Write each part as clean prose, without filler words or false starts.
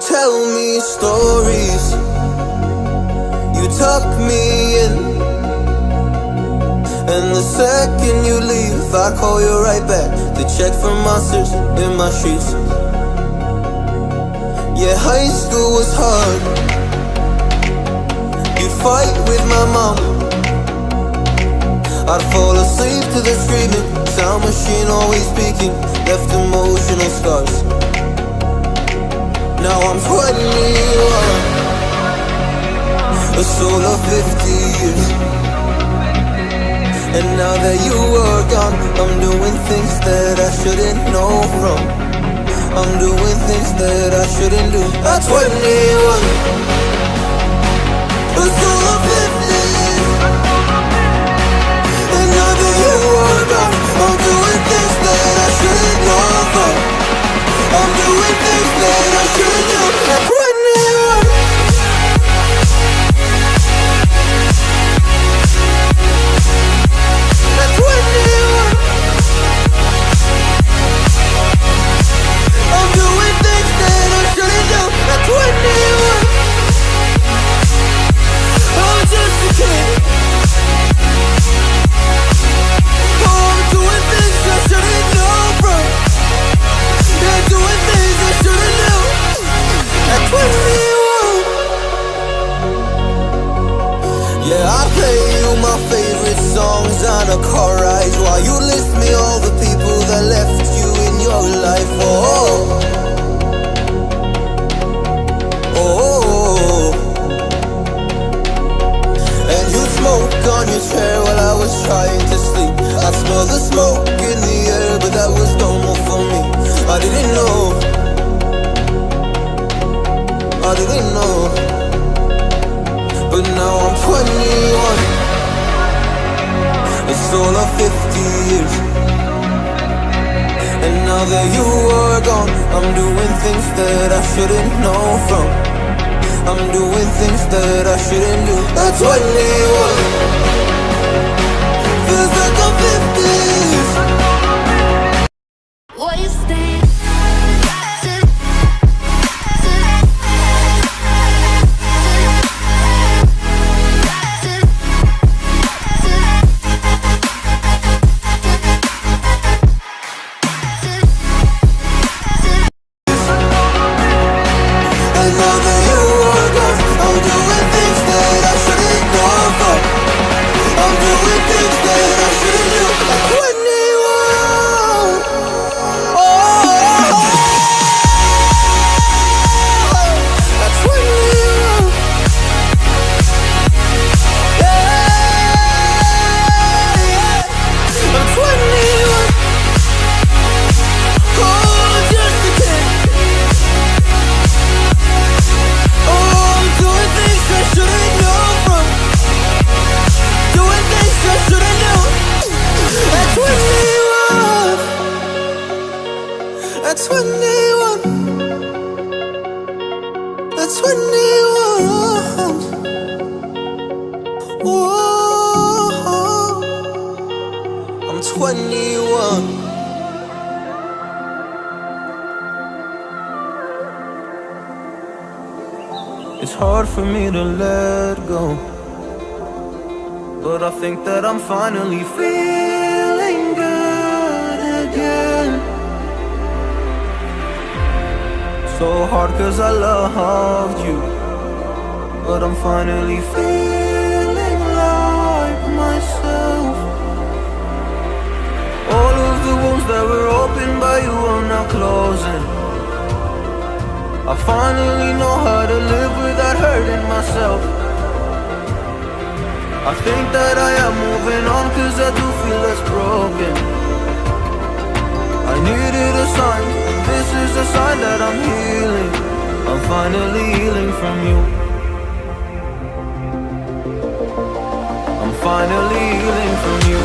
tell me stories, you tuck me in, and the second you leave I call you right back to check for monsters in my sheets. Yeah, high school was hard. You'd fight with my mom, I'd fall asleep to the screaming, sound machine always speaking, left emotional scars. Now I'm 21, a soul of 50 years. And now that you are gone, I'm doing things that I shouldn't know from. I'm doing things that I shouldn't do. At 21, a soul of 50 years. And now that you are gone, I'm doing things that I shouldn't know from. I'm doing things that I shouldn't do. At 21. At 21. I'm doing things that I shouldn't do. At 21. I'm just a kid. Oh, I'm doing things I shouldn't know from. Yeah, doing things I shouldn't do. At 21. Yeah, I play you my favorite songs on a car ride while you list me all the people that left you in your life. Oh, oh. And you smoke on your chair while I was trying to sleep. I smell the smoke in the air, but that was normal for me. I didn't know, I didn't know. But now I'm 21, a soul of 50 years. And now that you are gone, I'm doing things that I shouldn't know from. I'm doing things that I shouldn't do. At 21, feels like I'm 50. Wasted. It's hard for me to let go, but I think that I'm finally feeling good again. So hard cause I loved you, but I'm finally feeling like myself. All of the wounds that were opened by you are now closing. I finally know how to live without hurting myself. I think that I am moving on cause I do feel less broken. I needed a sign, and this is a sign that I'm healing. I'm finally healing from you. I'm finally healing from you.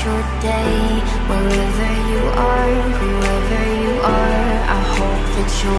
your day. Wherever you are, whoever you are, I hope that you're